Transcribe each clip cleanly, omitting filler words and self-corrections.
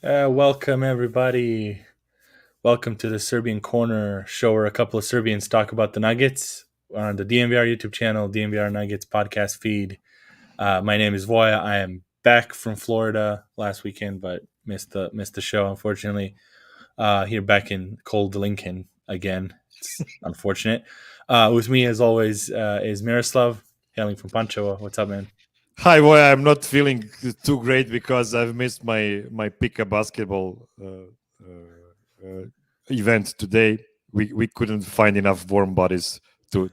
Welcome, everybody. Welcome to the Serbian Corner show where a couple of Serbians talk about the Nuggets on the DNVR YouTube channel, DNVR Nuggets podcast feed. My name is Voja. I am back from Florida last weekend, but missed the show, unfortunately. Here back in cold Lincoln again. It's unfortunate. With me, as always, is Miroslav, hailing from Pančevo. What's up, man? Hi, boy. I'm not feeling too great because I've missed my Pika basketball event today. We couldn't find enough warm bodies to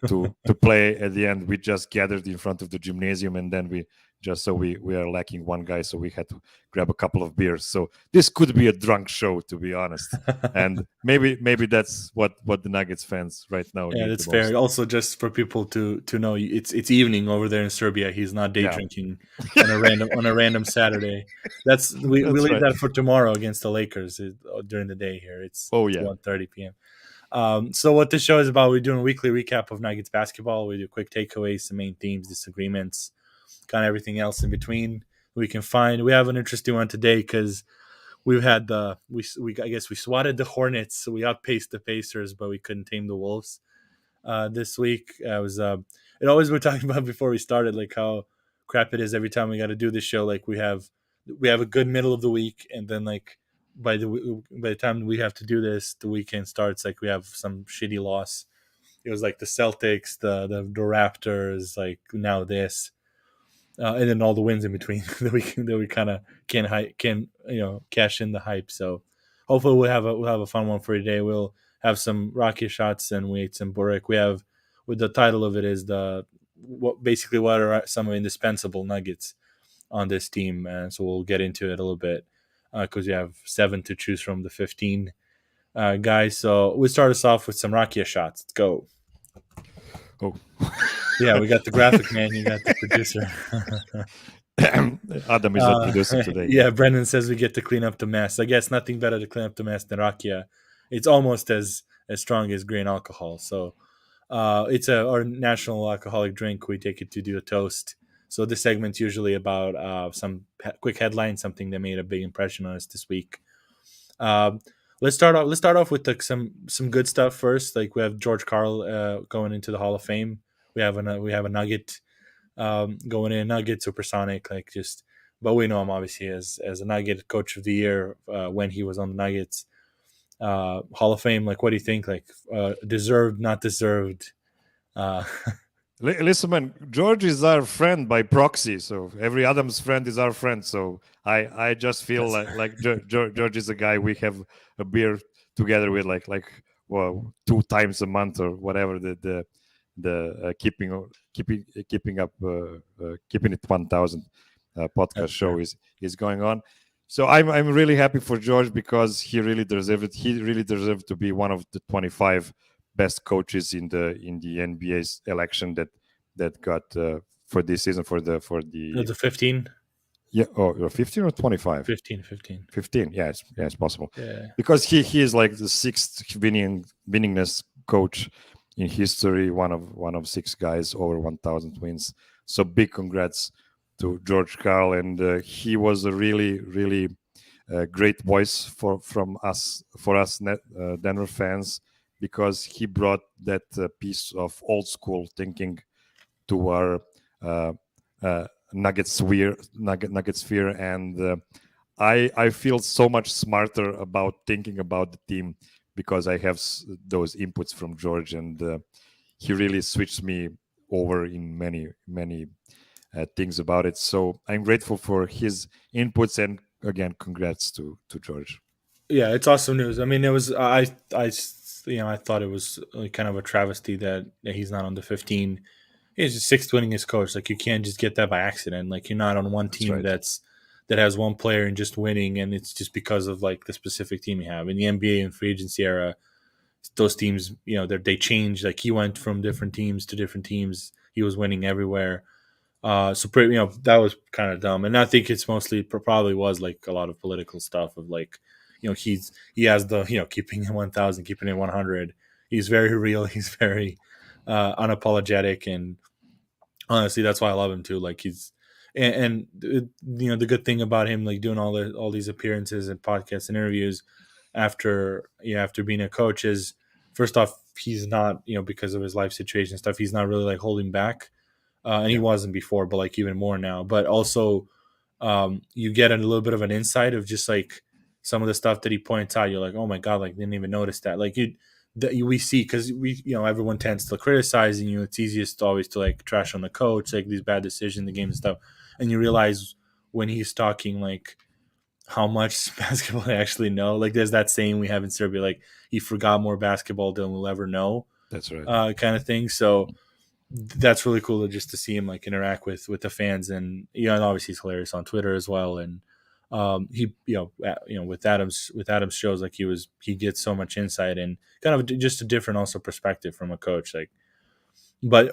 play at the end. We just gathered in front of the gymnasium, and then we are lacking one guy, so we had to grab a couple of beers. So this could be a drunk show, to be honest. And maybe that's what the Nuggets fans right now Yeah, need that's the most. fair. Also, just for people to know, it's evening over there in Serbia. He's not day Yeah, drinking on a random Saturday. We that's leave right. that for tomorrow against the Lakers during the day here. Oh It's yeah. 1:30 p.m. So what this show is about, we're doing a weekly recap of Nuggets basketball. We do quick takeaways, some main themes, disagreements, kind of everything else in between we can find. We have an interesting one today because we've had we I guess we swatted the Hornets, so we outpaced the Pacers, but we couldn't tame the Wolves this week. It always we're talking about before we started, like how crap it is every time we got to do this show. Like we have a good middle of the week, and then like by the time we have to do this, the weekend starts. Like we have some shitty loss. It was like the Celtics, the Raptors, like now this, and then all the wins in between that we kind of can cash in the hype. So hopefully we'll have a fun one for today. We'll have some rocky shots and we ate some burek. We have with the title of it is what are some indispensable nuggets on this team, and so we'll get into it a little bit because we have 7 to choose from the 15 guys. So we'll start us off with some rakia shots. Let's go. Oh. Yeah, we got the graphic man. You got the producer. Adam is not producing today. Yeah, Brendan says we get to clean up the mess. I guess nothing better to clean up the mess than rakia. It's almost as strong as grain alcohol. So it's our national alcoholic drink. We take it to do a toast. So this segment's usually about some quick headline, something that made a big impression on us this week. Um, let's start off with some good stuff first. Like we have George Karl going into the Hall of Fame. We have a Nugget going in, Nugget supersonic, like just. But we know him obviously as a Nugget Coach of the Year when he was on the Nuggets. Hall of Fame. Like, what do you think? Like, deserved, not deserved? Uh, Listen, man, George is our friend by proxy. So every Adam's friend is our friend. So I just feel like George is a guy we have a beer together with, well, 2 times a month or whatever the keeping up keeping it 1,000 podcast show is going on. So I'm really happy for George because he really deserved it. He really deserved to be one of the 25 best coaches in the NBA's election that got for this season for the the 15, yeah, or 15 or 25. 15, 15. 15, yeah, it's possible. Yeah. Because he is like the sixth winningest coach in history, one of 6 guys over 1,000 wins. So big congrats to George Karl, and he was a really great voice for us Denver fans, because he brought that piece of old school thinking to our Nugget sphere, and I feel so much smarter about thinking about the team because I have those inputs from George, and he really switched me over in many things about it. So I'm grateful for his inputs, and again, congrats to George. Yeah, it's awesome news. I mean, it was I thought it was kind of a travesty that he's not on the 15. He's the sixth winningest coach. Like, you can't just get that by accident. Like, you're not on one That's team right. that has one player and just winning, and it's just because of like the specific team you have in the NBA and free agency era. Those teams, they change. Like, he went from different teams to different teams. He was winning everywhere. That was kind of dumb, and I think it's mostly probably was like a lot of political stuff of like, he has the keeping it 1,000, keeping it 100. He's very real. He's very unapologetic, and honestly, that's why I love him too. Like, The good thing about him like doing all these appearances and podcasts and interviews after being a coach is, first off, he's not, because of his life situation and stuff, he's not really like holding back, and he Yeah, wasn't before, but like even more now. But also, you get a little bit of an insight of just like some of the stuff that he points out. You're like, oh my god, like didn't even notice that. Like we see, because everyone tends to criticize, and it's easiest always to like trash on the coach, like these bad decisions in the game and stuff, and you realize when he's talking like how much basketball they actually know. Like there's that saying we have in Serbia, like he forgot more basketball than we'll ever know, that's right. kind of thing. So that's really cool just to see him like interact with the fans, and and obviously he's hilarious on Twitter as well. And he with Adam's shows, like he gets so much insight and kind of just a different also perspective from a coach, like but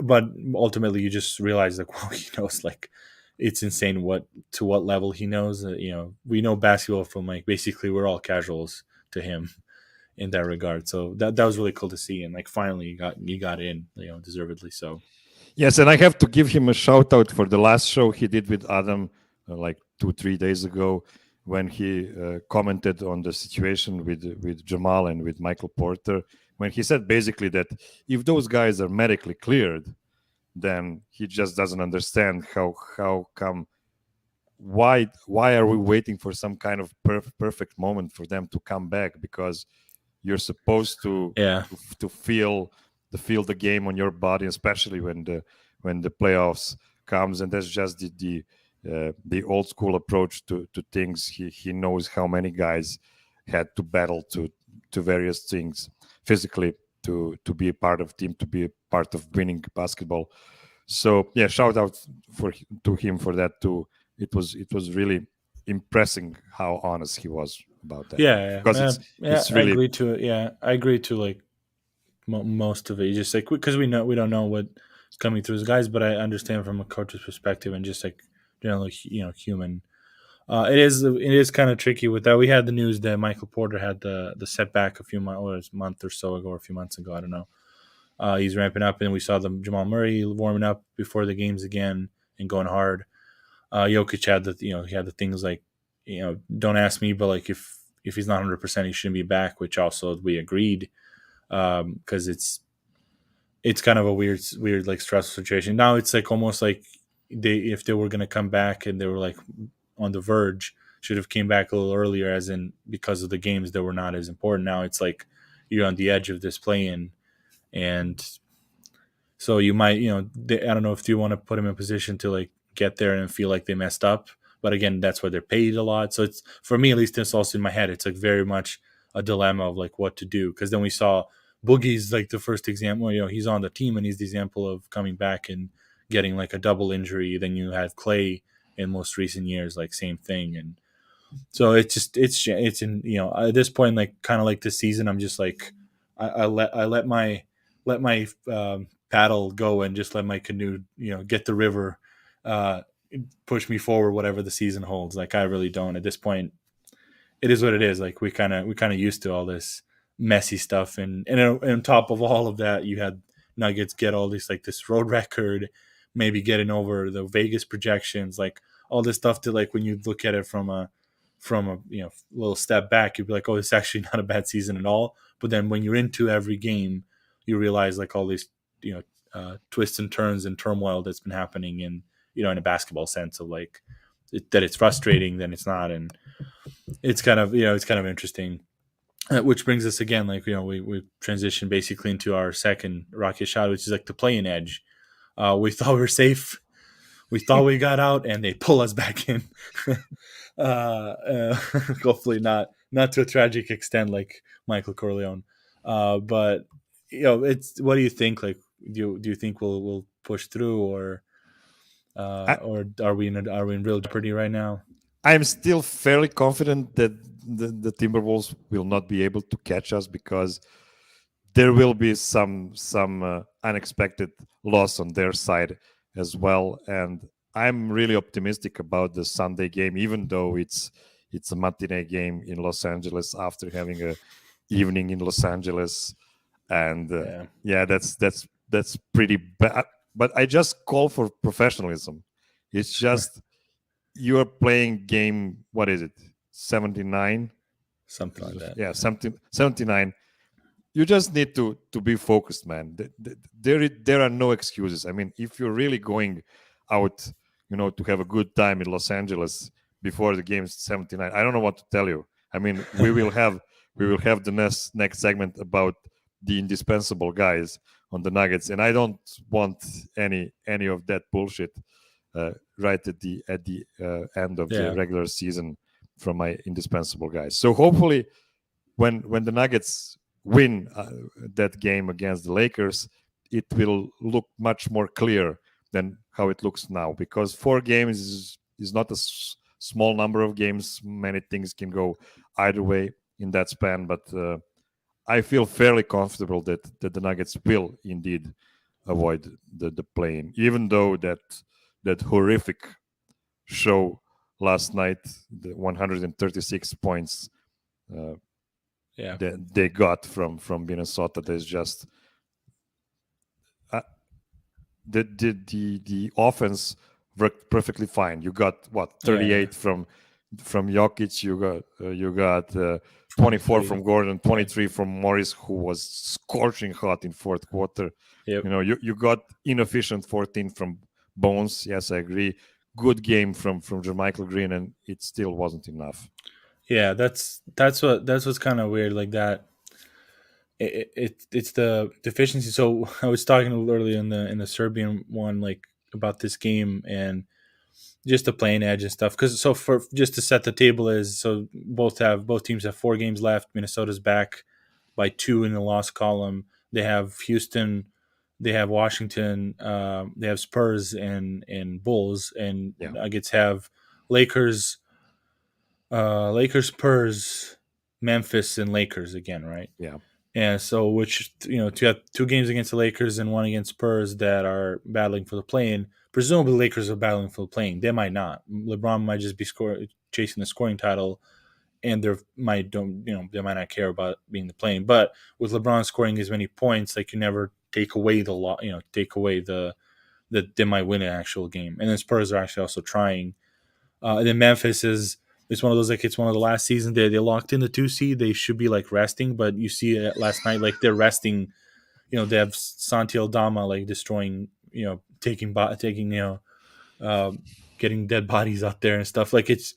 ultimately you just realize like wow, he knows, like it's insane what level he knows. We know basketball from like basically we're all casuals to him in that regard. So that was really cool to see, and like finally he got in, deservedly so. Yes, and I have to give him a shout out for the last show he did with Adam, like 2-3 days ago, when he commented on the situation with Jamal and with Michael Porter, when he said basically that if those guys are medically cleared, then he just doesn't understand how come, why are we waiting for some kind of perfect moment for them to come back, because you're supposed to Yeah. to feel the game on your body, especially when the playoffs comes. And that's just the old school approach to things. He knows how many guys had to battle to various things physically to be a part of team, to be a part of winning basketball. So yeah, shout out to him for that too. It was really impressing how honest he was about that, Yeah, because yeah, yeah. it's I really, agree to it. Yeah, I agree to like most of it. You just like, because we don't know what's coming through his guys, but I understand from a coach's perspective and just like generally, human. It is kind of tricky with that. We had the news that Michael Porter had the setback a month or so ago, or a few months ago. I don't know. He's ramping up, and we saw Jamal Murray warming up before the games again and going hard. Jokic had he had the things like, don't ask me, but like if he's not 100%, he shouldn't be back, which also we agreed, because it's kind of a weird like stressful situation. Now it's like almost like if they were gonna come back and they were like on the verge, should have came back a little earlier, as in because of the games that were not as important. Now it's like you're on the edge of this play-in, and so you might, I don't know if you want to put them in a position to like get there and feel like they messed up. But again, that's where they're paid a lot. So it's, for me at least, it's also in my head. It's like very much a dilemma of like what to do. Because then we saw Boogie's like the first example. He's on the team and he's the example of coming back and getting like a double injury. Then you have Clay in most recent years, like same thing. And so it's in, at this point, like kind of like this season, I'm just like I let my paddle go and just let my canoe, get the river, uh, push me forward, whatever the season holds. Like I really don't at this point. It is what it is. Like we kind of used to all this messy stuff, and on top of all of that, you had Nuggets get all this like this road record, maybe getting over the Vegas projections, like all this stuff that like when you look at it from a little step back, you'd be like, oh, it's actually not a bad season at all. But then when you're into every game, you realize like all these twists and turns and turmoil that's been happening in a basketball sense of like that it's frustrating, then it's not, and it's kind of interesting. Which brings us again, like we transition basically into our second rocket shot, which is like the play-in edge. We thought we were safe. We thought we got out, and they pull us back in. Hopefully not to a tragic extent like Michael Corleone. But it's, what do you think? Like, do you think we'll push through, I, or are we in real jeopardy right now? I'm still fairly confident that the Timberwolves will not be able to catch us, because there will be some unexpected loss on their side as well. And I'm really optimistic about the Sunday game, even though it's a matinee game in Los Angeles after having a evening in Los Angeles. And Yeah. yeah, that's pretty bad. But I just call for professionalism. It's just you are playing game, what is it, 79? Something like that. Yeah, 79. You just need to be focused, man. There are no excuses. I mean, if you're really going out, to have a good time in Los Angeles before the game 79, I don't know what to tell you. I mean, we will have the next segment about the indispensable guys on the Nuggets, and I don't want any of that bullshit right at the end of the Yeah. regular season from my indispensable guys. So hopefully, when the Nuggets win that game against the Lakers, it will look much more clear than how it looks now, because 4 games is not a small number of games. Many things can go either way in that span, but I feel fairly comfortable that the Nuggets will indeed avoid the play-in, even though that horrific show last night, the 136 points Yeah. that they got from Minnesota. There's just the offense worked perfectly fine. You got what, 38 from Jokic. You got 24 from Gordon, 23 from Morris, who was scorching hot in fourth quarter. Yep. You got inefficient 14 from Bones. Yes, I agree. Good game from Jermichael Green, and it still wasn't enough. Yeah, that's what's kind of weird. Like that, it's the deficiency. So I was talking a little earlier in the Serbian one, like about this game and just the playing edge and stuff. Because so for just to set the table is so both teams have 4 games left. Minnesota's back by 2 in the loss column. They have Houston, they have Washington, they have Spurs and Bulls, and Yeah. Nuggets have Lakers, Spurs, Memphis, and Lakers again, right? Yeah. And so, which to have 2 games against the Lakers and 1 against Spurs that are battling for the play-in. Presumably, the Lakers are battling for the play-in. They might not. LeBron might just be chasing the scoring title, and they might not care about being the play-in. But with LeBron scoring as many points, like you never take away the that they might win an actual game. And then Spurs are actually also trying. And then Memphis is it's one of those, like, it's one of the last seasons they locked in the 2 seed. They should be like resting, but you see it last night, like they're resting. They have Santi Aldama like destroying, taking getting dead bodies out there and stuff. Like it's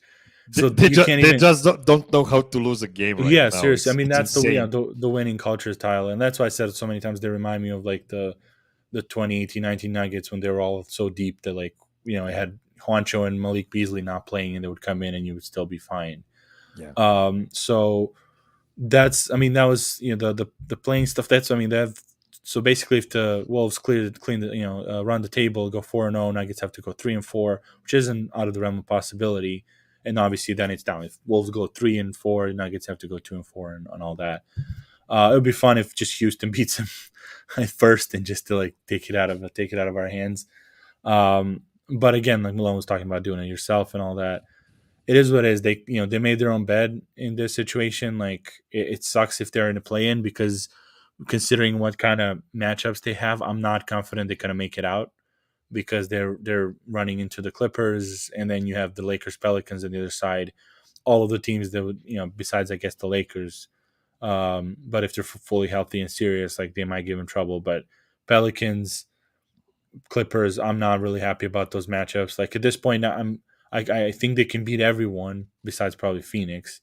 so They you can't even. just don't know how to lose a game right Yeah, now. seriously. I mean, It's that's insane. the winning culture style, and that's why I said it so many times. They remind me of like the 2018-19 Nuggets when they were all so deep that, like, I had Juancho and Malik Beasley not playing, and they would come in and you would still be fine. Yeah. So that was the playing stuff. That's, I mean, they have. So basically, if the Wolves run the table, go 4-0, Nuggets have to go 3-4, which isn't out of the realm of possibility. And obviously, then it's down. If Wolves go 3-4, Nuggets have to go 2-4, and all that. It would be fun if just Houston beats them first, and just to like take it out of our hands. But again, like Malone was talking about, doing it yourself and all that. It is what it is. They made their own bed in this situation. Like it sucks if they're in a play-in, because considering what kind of matchups they have, I'm not confident they're gonna make it out, because they're running into the Clippers, and then you have the Lakers, Pelicans on the other side. All of the teams that would, besides I guess the Lakers. But if they're fully healthy and serious, like, they might give them trouble. But Pelicans, Clippers, I'm not really happy about those matchups. Like at this point, I think they can beat everyone besides probably Phoenix,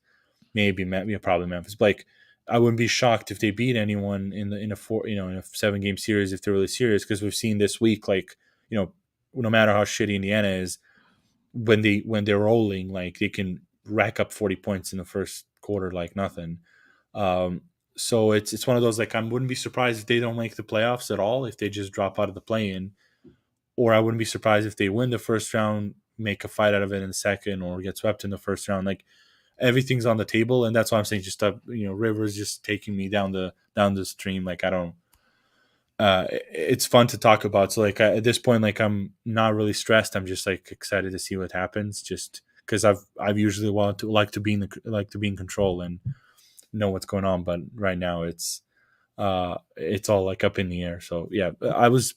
probably Memphis. But like, I wouldn't be shocked if they beat anyone in a 7-game series if they're really serious, because we've seen this week, like, no matter how shitty Indiana is, when they're rolling, like, they can rack up 40 points in the first quarter like nothing. So it's one of those, like, I wouldn't be surprised if they don't make the playoffs at all, if they just drop out of the play-in, or I wouldn't be surprised if they win the first round, make a fight out of it in the second, or get swept in the first round. Like, everything's on the table, and that's why I'm saying, just Rivers just taking me down the stream. Like, I don't. It's fun to talk about. So like, at this point, like, I'm not really stressed. I'm just like excited to see what happens, just because I've usually like to be in control and know what's going on. But right now it's all like up in the air. So yeah, I was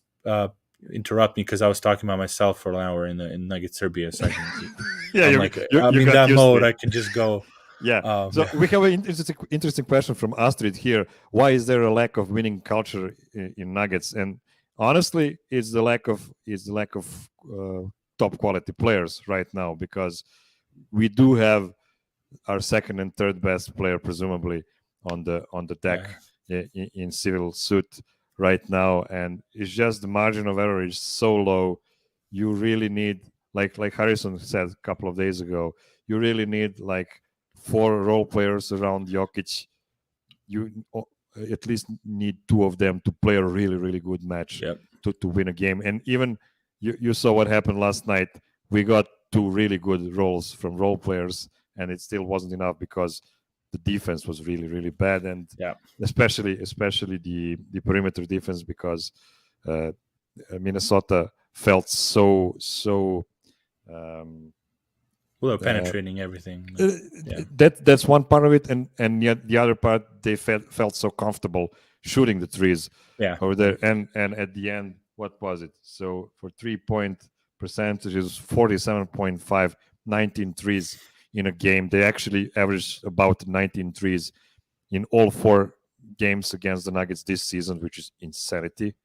interrupt me because I was talking about myself for an hour in Nugget Serbia segment. Yeah, I'm like, you I'm in got that used to mode. it. I can just go. Yeah. So Yeah, we have an interesting question from Astrid here. Why is there a lack of winning culture in Nuggets? And honestly, it's the lack of top quality players right now, because we do have our second and third best player presumably on the deck yeah, in civil suit right now, and it's just the margin of error is so low. You really need, like Harrison said a couple of days ago, you really need like four role players around Jokic. You at least need two of them to play a really really good match yep, to win a game. And even you saw what happened last night. We got two really good roles from role players, and it still wasn't enough because the defense was really really bad, and yeah. especially the perimeter defense, because uh, Minnesota felt so um, Well, uh, penetrating everything. uh, Yeah, that's one part of it, and yet the other part, they felt so comfortable shooting the threes yeah, over there. And at the end, what was it? So for 3-point percentages, 47.5, 19 threes in a game. They actually averaged about 19 threes in all four games against the Nuggets this season, which is insanity.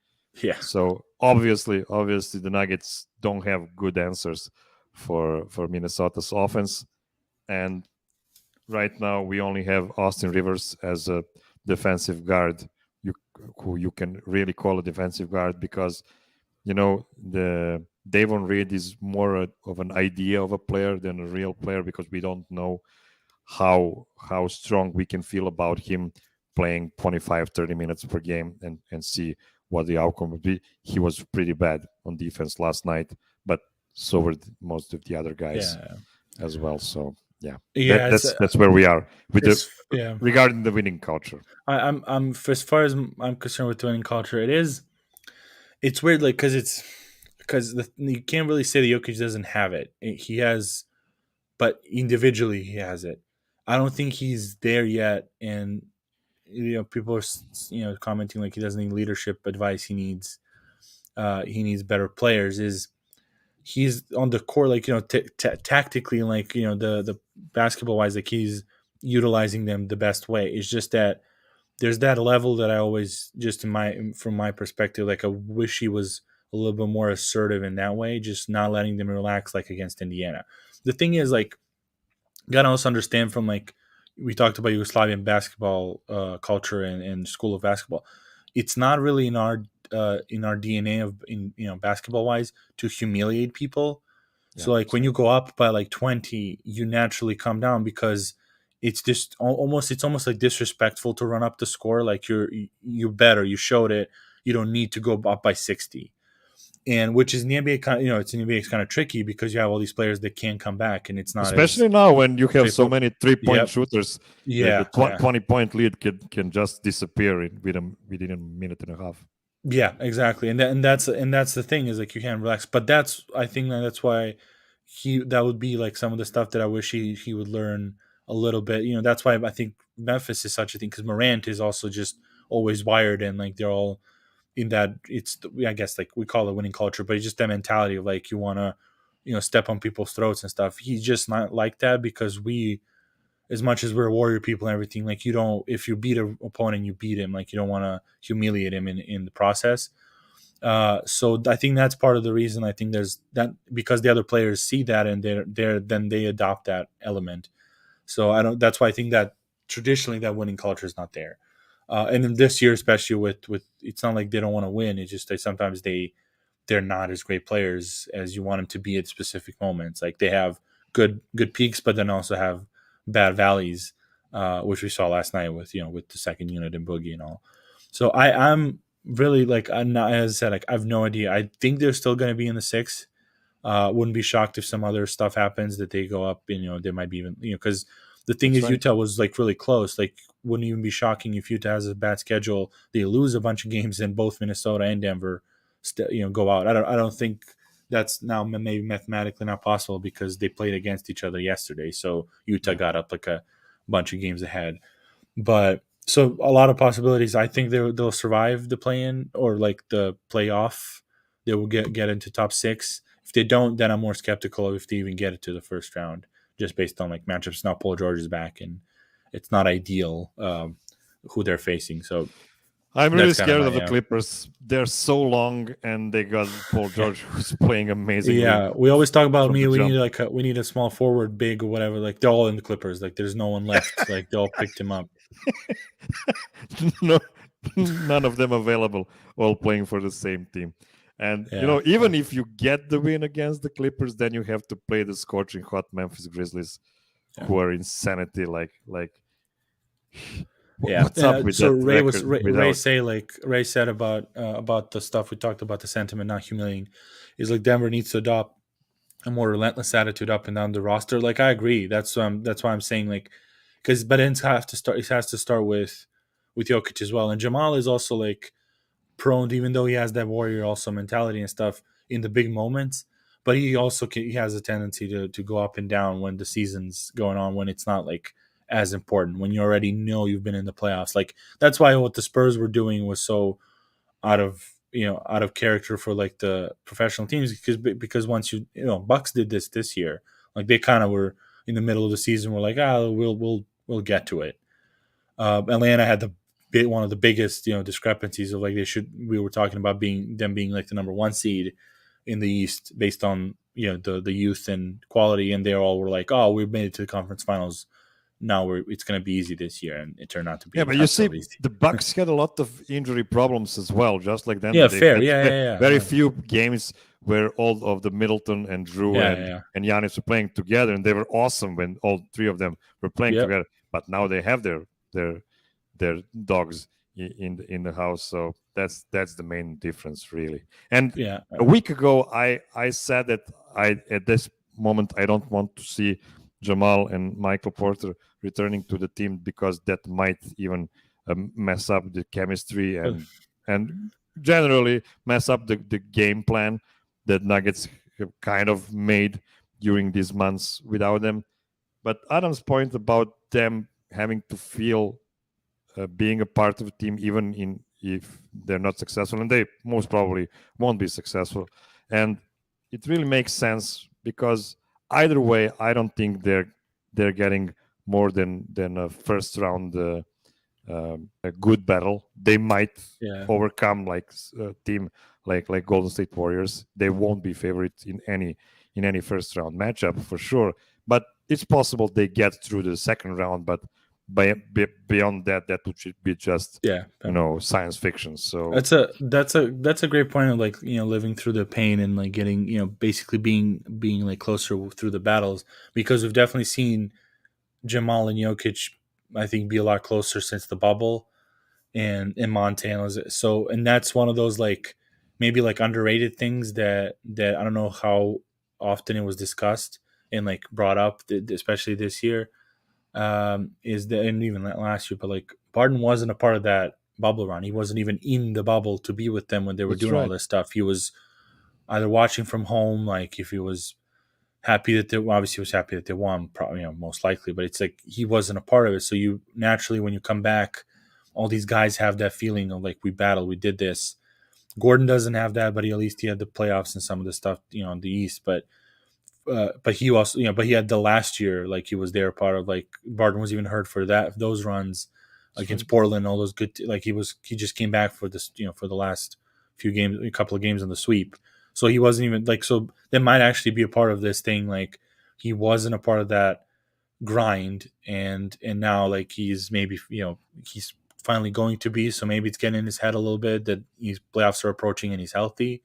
yeah, So obviously, the Nuggets don't have good answers for Minnesota's offense. And right now, we only have Austin Rivers as a defensive guard, you, who you can really call a defensive guard, because the Davon Reed is more of an idea of a player than a real player, because we don't know how strong we can feel about him playing 25-30 minutes per game and see what the outcome would be. He was pretty bad on defense last night, but so were most of the other guys yeah, as well. So yeah, yeah. that's where we are with the It's yeah. regarding the winning culture. I'm as far as I'm concerned with winning culture, it's weird, like because you can't really say that Jokic doesn't have it. He has, but individually he has it. I don't think he's there yet, and people are commenting like he doesn't need leadership advice. He needs better players. He's on the court, like tactically, like the basketball wise, like he's utilizing them the best way. It's just that there's that level that I always, just from my perspective, like I wish he was a little bit more assertive in that way, just not letting them relax like against Indiana. The thing is, like, you gotta also understand, from like we talked about Yugoslavian basketball culture and school of basketball. It's not really in our DNA of basketball wise to humiliate people. Yeah, So like when same. you go up by like 20, you naturally come down because it's almost like disrespectful to run up the score. Like you're better, you showed it. You don't need to go up by 60. And which is in the NBA kind of, it's in the NBA, it's kind of tricky because you have all these players that can come back and it's not as Especially now when you have so straightforward. many 3-point Yep. shooters, the Yeah. Yeah. 20-point lead can just disappear within a minute and a half. Yeah, exactly. And that's the thing, is like you can't relax. But I think that's why that would be like some of the stuff that I wish he would learn a little bit. That's why I think Memphis is such a thing, because Morant is also just always wired, and like they're all in that. I guess like we call it winning culture, but it's just that mentality of like you want to step on people's throats and stuff. He's just not like that, because as much as we're warrior people and everything, like you don't, if you beat an opponent, you beat him. Like you don't want to humiliate him in the process. So I think that's part of the reason. I think there's that, because the other players see that and then they adopt that element. So I don't. That's why I think that traditionally that winning culture is not there. And in this year, especially with it's not like they don't want to win. It's just that sometimes they're not as great players as you want them to be at specific moments. Like they have good peaks, but then also have bad valleys, which we saw last night with the second unit and Boogie and all. So I'm really like, I'm not, as I said, like I have no idea. I think they're still going to be in the six. Wouldn't be shocked if some other stuff happens that they go up. And, they might be even because the thing That's is right. Utah was like really close. Like wouldn't even be shocking if Utah has a bad schedule. They lose a bunch of games and both Minnesota and Denver go out. I don't think that's now maybe mathematically not possible because they played against each other yesterday. So Utah Yeah. got up like a bunch of games ahead. But so a lot of possibilities. I think they'll survive the play-in or like the playoff. They will get into top six. If they don't, then I'm more skeptical of if they even get it to the first round, just based on like matchups. Now Paul George is back, and it's not ideal who they're facing. So I'm really that's kind of scared my of the Clippers. They're so long, and they got Paul George, who's playing amazingly Yeah, we always talk about from me. the We need jump. like we need a small forward, big or whatever. Like they're all in the Clippers. Like there's no one left. Like they all picked him up. No, none of them available, all playing for the same team. And Yeah, even if you get the win against the Clippers, then you have to play the scorching hot Memphis Grizzlies, yeah, who are insanity. Like yeah. what's up with So that record Ray without? say like Ray said about the stuff we talked about, the sentiment not humiliating, is like Denver needs to adopt a more relentless attitude up and down the roster. Like I agree. That's why I'm saying like because but it has to start with Jokic as well. And Jamal is also like prone, even though he has that warrior also mentality and stuff in the big moments. But he has a tendency to go up and down when the season's going on, when it's not like as important, when you already know you've been in the playoffs. Like that's why what the Spurs were doing was so out of character for like the professional teams, because once Bucks did this year, like they kind of were in the middle of the season, we're like, we'll get to it. Atlanta had one of the biggest discrepancies of like we were talking about being like the number one seed in the East based on the youth and quality, and they all were like, oh, we made it to the conference finals. Now it's going to be easy this year, and it turned out to be Yeah, but you not see, so easy. the Bucks had a lot of injury problems as well. Just like Denver, Yeah, they fair. had very Yeah. few games where all of the Middleton and Drew and Giannis were playing together, and they were awesome when all three of them were playing Yep. together. But now they have their dogs in the house, so that's the main difference, really. And Yeah. a week ago, I said that at this moment I don't want to see Jamal and Michael Porter returning to the team, because that might even mess up the chemistry and generally mess up the game plan that Nuggets have kind of made during these months without them. But Adam's point about them having to feel being a part of a team, even if they're not successful, and they most probably won't be successful, and it really makes sense, because either way, I don't think they're getting more than a first round a good battle. They might overcome like a team like Golden State Warriors. They won't be favorites in any first round matchup for sure, but it's possible they get through the second round. But beyond that would be just science fiction. So that's a great point of like living through the pain and like getting basically being like closer through the battles, because we've definitely seen Jamal and Jokic, I think, be a lot closer since the bubble and Montana. So, and that's one of those like maybe like underrated things that I don't know how often it was discussed and like brought up, especially this year. Is that, and even last year, but like Barton wasn't a part of that bubble run. He wasn't even in the bubble to be with them when they were that's doing all right. this stuff. He was either watching from home, like if he was happy that obviously he was happy that they won, probably most likely, but it's like he wasn't a part of it. So you naturally, when you come back, all these guys have that feeling of like we battled, we did this. Gordon doesn't have that, but at least he had the playoffs and some of the stuff in the East. But he also but he had the last year, like he was there part of, like Barton was even hurt for those runs against Portland, all those good like he just came back for this for the last few games, a couple of games on the sweep. So he wasn't even like, so that might actually be a part of this thing, like he wasn't a part of that grind, and now like he's maybe he's finally going to be, so maybe it's getting in his head a little bit that his playoffs are approaching and he's healthy.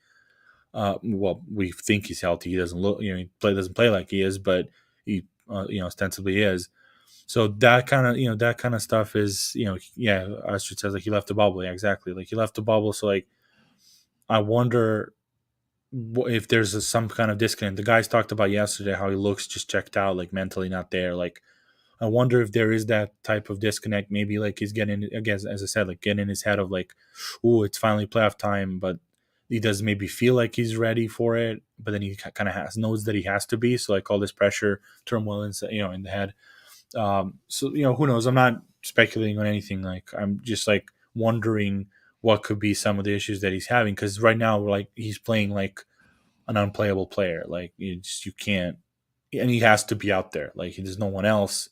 Well, we think he's healthy. He doesn't look, doesn't play like he is, but he, ostensibly is. So that kind of stuff is, Astrid says like he left the bubble. Yeah, exactly. Like he left the bubble. So like, I wonder if there's some kind of disconnect. The guys talked about yesterday how he looks just checked out, like mentally not there. Like, I wonder if there is that type of disconnect. Maybe like he's getting, again, as I said, like getting in his head of like, oh, it's finally playoff time, but he does maybe feel like he's ready for it, but then he kind of knows that he has to be. So like all this pressure, turmoil, in the head. So who knows? I'm not speculating on anything. Like I'm just like wondering what could be some of the issues that he's having, because right now like he's playing like an unplayable player. Like you can't, and he has to be out there. Like there's no one else,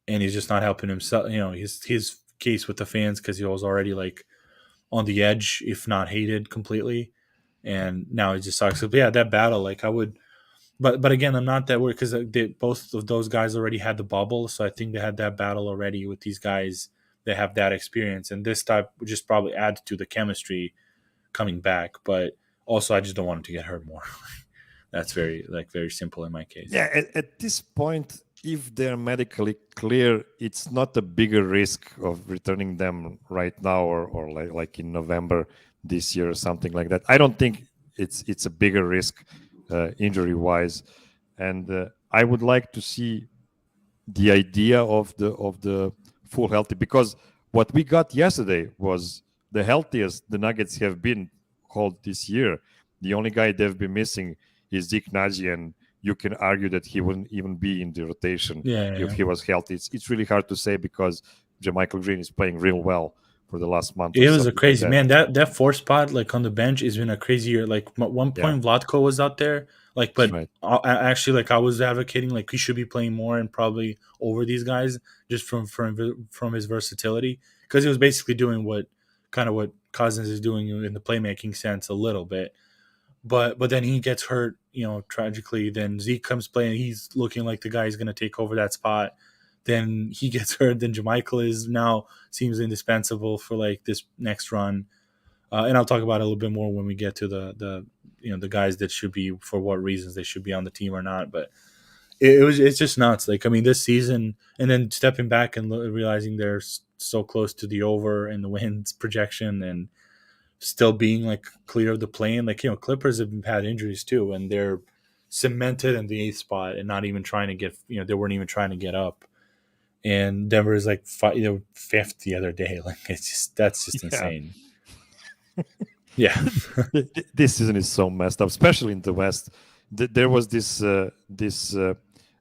and he's just not helping himself. His case with the fans because he was already like on the edge, if not hated completely, and now he just sucks. But yeah, that battle, like I would. But again, I'm not that worried because both of those guys already had the bubble, so I think they had that battle already with these guys that have that experience, and this type would just probably add to the chemistry coming back. But also, I just don't want him to get hurt more. That's very simple in my case. Yeah, at this point, if they're medically clear, it's not a bigger risk of returning them right now or like in November this year or something like that. I don't think it's a bigger risk injury wise, and I would like to see the idea of the full healthy, because what we got yesterday was the healthiest the Nuggets have been called this year. The only guy they've been missing is Dick Nagy, and you can argue that he wouldn't even be in the rotation if Yeah. he was healthy. It's really hard to say because JaMychal Green is playing real well for the last month or It was a something like crazy that. man. That four spot like on the bench has been a crazy year. Like at one Yeah, point, Vlatko was out there. Like, that's but right. actually, like I was advocating, like he should be playing more and probably over these guys just from his versatility because he was basically doing what Cousins is doing in the playmaking sense a little bit. But then he gets hurt, tragically. Then Zeke comes playing. He's looking like the guy who's going to take over that spot. Then he gets hurt. Then JaMychal is now seems indispensable for like this next run. And I'll talk about it a little bit more when we get to the guys that should be for what reasons they should be on the team or not. But it's just nuts. Like I mean, this season, and then stepping back and realizing they're so close to the over and the wins projection, and still being like clear of the plane. Like Clippers have had injuries too, and they're cemented in the eighth spot and not even trying to get. They weren't even trying to get up. And Denver is like fifth the other day. Like that's just Yeah. insane. Yeah. This season is so messed up, especially in the West. There was this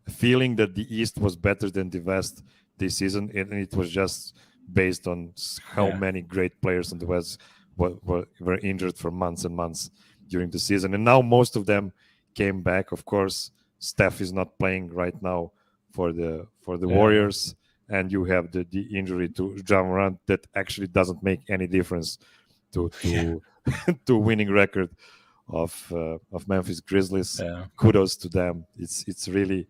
feeling that the East was better than the West this season, and it was just based on how Yeah. many great players in the West were injured for months and months during the season, and now most of them came back. Of course, Steph is not playing right now for the Yeah. Warriors, and you have the injury to Ja Morant that actually doesn't make any difference to Yeah. to winning record of Memphis Grizzlies. Yeah. Kudos to them. It's really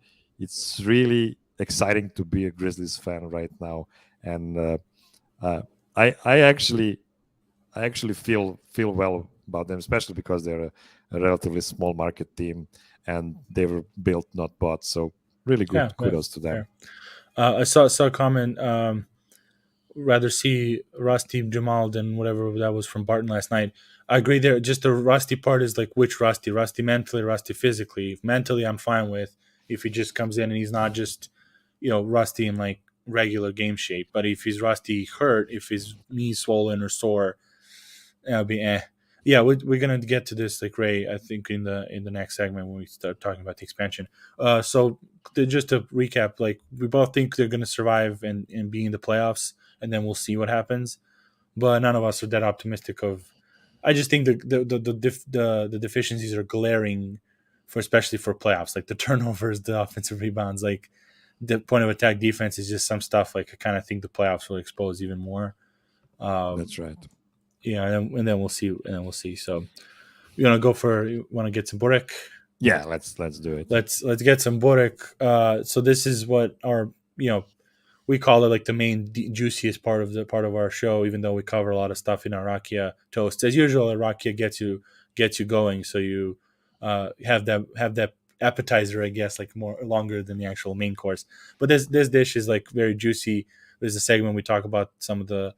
exciting to be a Grizzlies fan right now, and uh, I actually feel well about them, especially because they're a relatively small market team and they were built, not bought. So really Yeah. good. Kudos to them. Fair. I saw a comment. Rather see Rusty Jamal than whatever that was from Barton last night. I agree there. Just the Rusty part is like which Rusty? Rusty mentally, Rusty physically. If mentally, I'm fine with if he just comes in and he's not just, Rusty in like regular game shape. But if he's Rusty hurt, if his knees swollen or sore, it'll be eh. Yeah, we're gonna get to this like Ray. I think in the next segment when we start talking about the expansion. So just to recap, like we both think they're gonna survive and be in the playoffs, and then we'll see what happens. But none of us are that optimistic of. I just think the deficiencies are glaring, for especially for playoffs, like the turnovers, the offensive rebounds, like the point of attack defense is just some stuff. Like I kind of think the playoffs will expose even more. Um, That's right. yeah, and then we'll see, So you want to go for? You want to get some Borek? Yeah, let's do it. Let's get some Borek. So this is what our we call it like the main juiciest part of our show, even though we cover a lot of stuff in our rakia toast. As usual, a rakia gets you going, so you have that appetizer, I guess, like more longer than the actual main course. But this dish is like very juicy. There's a segment we talk about some of the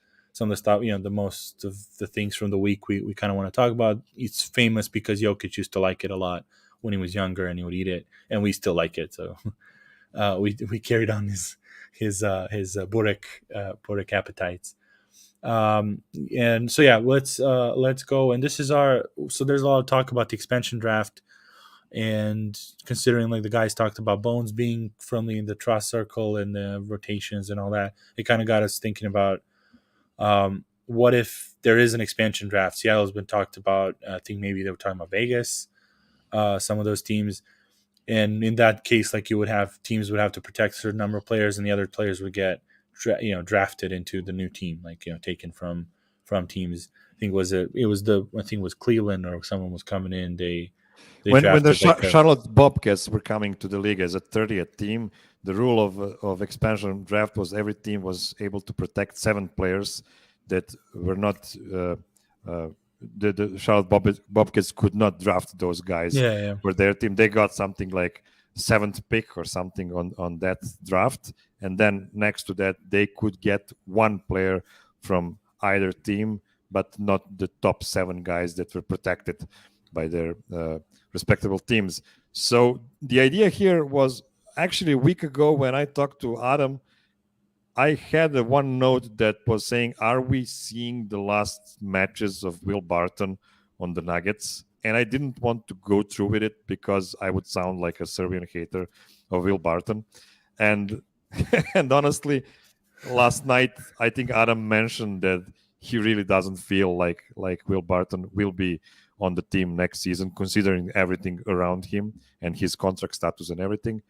stuff, the most of the things from the week we kind of want to talk about. It's famous because Jokic used to like it a lot when he was younger, and he would eat it, and we still like it. So we carried on his burek appetites. And so yeah, let's go. And this is so there's a lot of talk about the expansion draft, and considering like the guys talked about Bones being firmly in the trust circle and the rotations and all that, it kind of got us thinking about what if there is an expansion draft. Seattle's been talked about. I think maybe they were talking about Vegas. some of those teams. And in that case, like you would have teams would have to protect a certain number of players, and the other players would get drafted into the new team, like taken from teams. I think I think it was Cleveland or someone was coming in. They When the drafted like a Charlotte Bobcats were coming to the league as a 30th team, the rule of expansion draft was every team was able to protect 7 players that were not the Charlotte Bobcats could not draft those guys yeah. for their team. They got something like 7th pick or something on that draft, and then next to that they could get 1 player from either team, but not the top 7 guys that were protected by their respectable teams. So the idea here was actually a week ago when I talked to Adam, I had one note that was saying, are we seeing the last matches of Will Barton on the Nuggets? And I didn't want to go through with it because I would sound like a Serbian hater of Will Barton. And and honestly, last night, I think Adam mentioned that he really doesn't feel like Will Barton will be on the team next season, considering everything around him and his contract status and everything.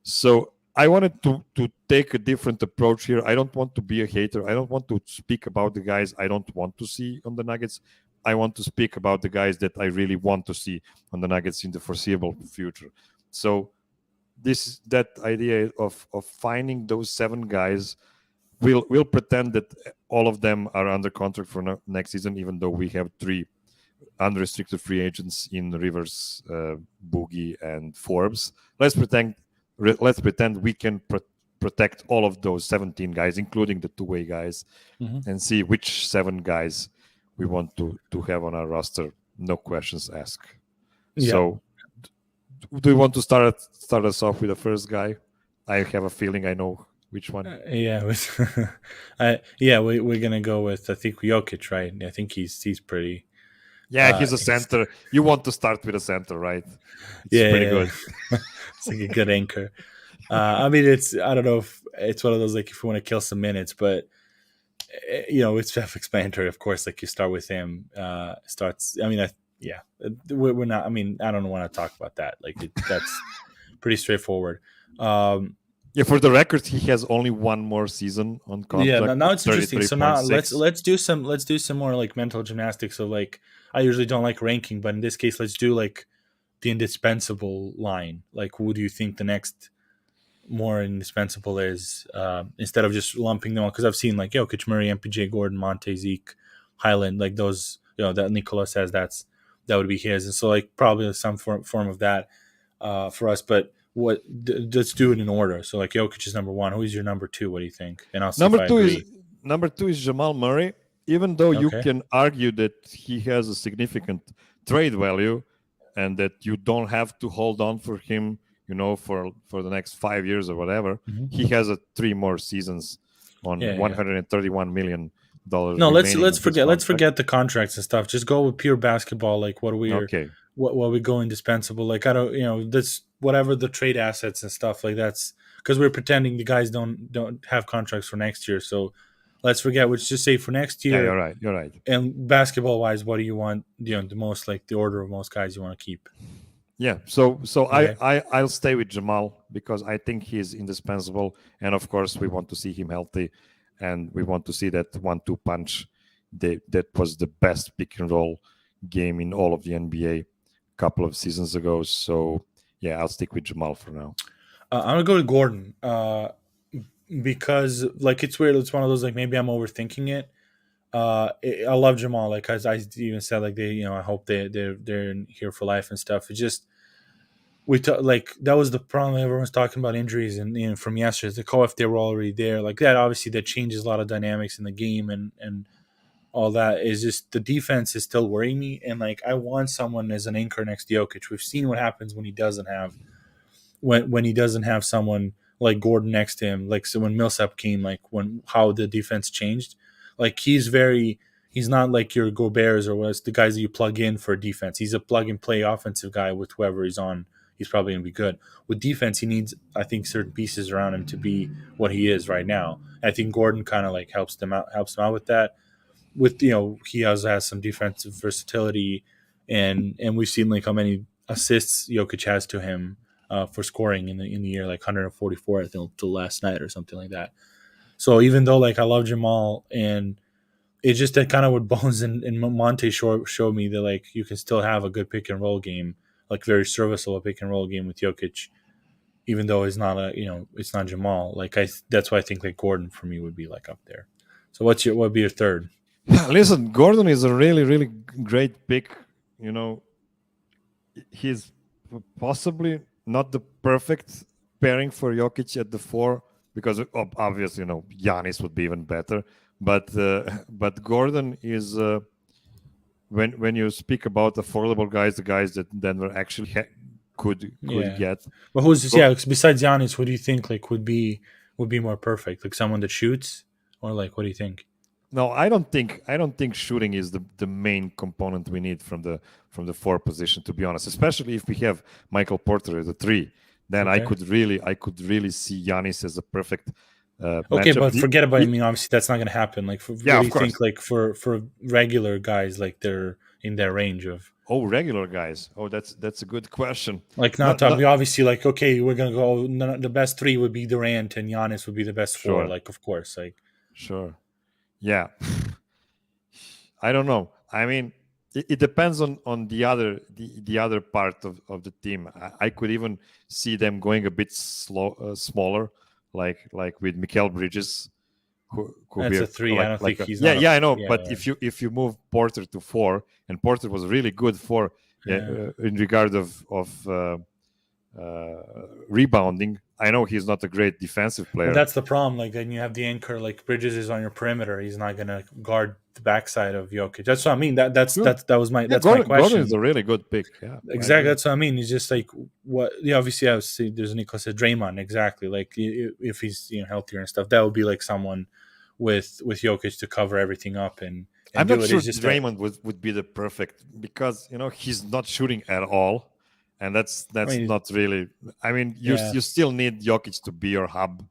So I wanted to take a different approach here. I don't want to be a hater. I don't want to speak about the guys I don't want to see on the Nuggets. I want to speak about the guys that I really want to see on the Nuggets in the foreseeable future. So that idea of finding those 7 guys, we'll pretend that all of them are under contract for next season, even though we have 3 unrestricted free agents in Rivers, Boogie, and Forbes. Let's pretend we can protect all of those 17 guys, including the two-way guys, and see which 7 guys we want to have on our roster. No questions asked. Yeah. So, do you want to start us off with the first guy? I have a feeling I know which one. We're gonna go with, I think, Jokic, right? I think he's pretty. Yeah, he's a center. You want to start with a center, right? It's pretty good. It's like a good anchor. I mean, I don't know if it's one of those, like, if you want to kill some minutes, but it's self-explanatory, of course. Like, you start with him. We're not. I mean, I don't want to talk about that. Like, that's pretty straightforward. For the record, he has only 1 more season on contract. Yeah, now it's interesting. So now let's do some more like mental gymnastics. So, like, I usually don't like ranking, but in this case, let's do like the indispensable line. Like, who do you think the next more indispensable is, instead of just lumping them all? Because I've seen like Jokic, Murray, MPJ, Gordon, Monte, Zeke, Highland, like those, that Nikola says that would be his. And so, like, probably some form of that for us. But let's do it in order. So, like, Jokic is number 1. Who is your number 2? What do you think? And I'll see number two is Jamal Murray. Even though you can argue that he has a significant trade value and that you don't have to hold on for him, for the next 5 years or whatever, he has 3 more seasons on $131 million. No, let's forget the contracts and stuff. Just go with pure basketball. Like, what we go indispensable. Like, I don't, that's whatever the trade assets and stuff, like, that's because we're pretending the guys don't have contracts for next year. So let's forget. Let's just say for next year. Yeah, you're right. And basketball wise, what do you want? The most, like, the order of most guys you want to keep. Yeah. So I'll stay with Jamal because I think he's indispensable, and of course we want to see him healthy, and we want to see that 1-2 punch. That was the best pick and roll game in all of the NBA a couple of seasons ago. So yeah, I'll stick with Jamal for now. I'm gonna go to Gordon. Because, like, it's weird. It's one of those, like, maybe I'm overthinking it. I love Jamal. Like, as I even said, like, I hope they're here for life and stuff. It's just like, that was the problem. Everyone's talking about injuries and from yesterday. It's like, if they were already there, like that, obviously that changes a lot of dynamics in the game and all that. Is just the defense is still worrying me, and, like, I want someone as an anchor next to Jokic. We've seen what happens when he doesn't have someone like Gordon next to him. Like, so when Millsap came, like, how the defense changed, like, he's not like your Gobert's or what's the guys that you plug in for defense. He's a plug and play offensive guy with whoever he's on. He's probably going to be good. With defense, he needs, I think, certain pieces around him to be what he is right now. I think Gordon kind of, like, helps him out with that. With, he also has some defensive versatility, and we've seen, like, how many assists Jokic has to him for scoring in the year, like 144, I think, till last night or something like that. So even though like I love Jamal, and it's just that kind of what Bones and Monte showed me that like you can still have a good pick and roll game, like very serviceable pick and roll game with Jokic, even though it's not it's not Jamal. Like that's why I think like Gordon for me would be like up there. So what would be your third? Listen, Gordon is a really, really great pick. You know, he's possibly not the perfect pairing for Jokic at the 4 because obviously, Giannis would be even better. But Gordon is when you speak about affordable guys, the guys that Denver actually could get. But besides Giannis, what do you think like would be more perfect? Like someone that shoots, or like what do you think? No, I don't think shooting is the main component we need from the 4 position, to be honest. Especially if we have Michael Porter as a 3, then I could really see Giannis as a perfect. Okay, but forget about. I mean, obviously that's not going to happen. Like, what do you think? Like for regular guys, like they're in their range of. Oh, regular guys. Oh, that's a good question. Like obviously, like okay, we're gonna go. The best 3 would be Durant, and Giannis would be the best 4. Like, of course, like. Sure. Yeah. I don't know. I mean, it depends on the other part of the team. I could even see them going a bit smaller, like with Mikal Bridges. Who that's a 3. Like, I don't think he's. Yeah, I know. But if you move Porter to 4, and Porter was really good for in regard of rebounding. I know he's not a great defensive player. But that's the problem. Like then you have the anchor. Like Bridges is on your perimeter. He's not going to guard the backside of Jokic. That's what I mean. That was my my question. Gordon is a really good pick. Yeah, exactly. That's what I mean. It's just like what. Yeah, obviously, I see. There's Nicholas said Draymond. Exactly. Like if he's healthier and stuff, that would be like someone with Jokic to cover everything up and I'm not sure Draymond would be the perfect because he's not shooting at all. And that's not really. I mean, you still need Jokic to be your hub,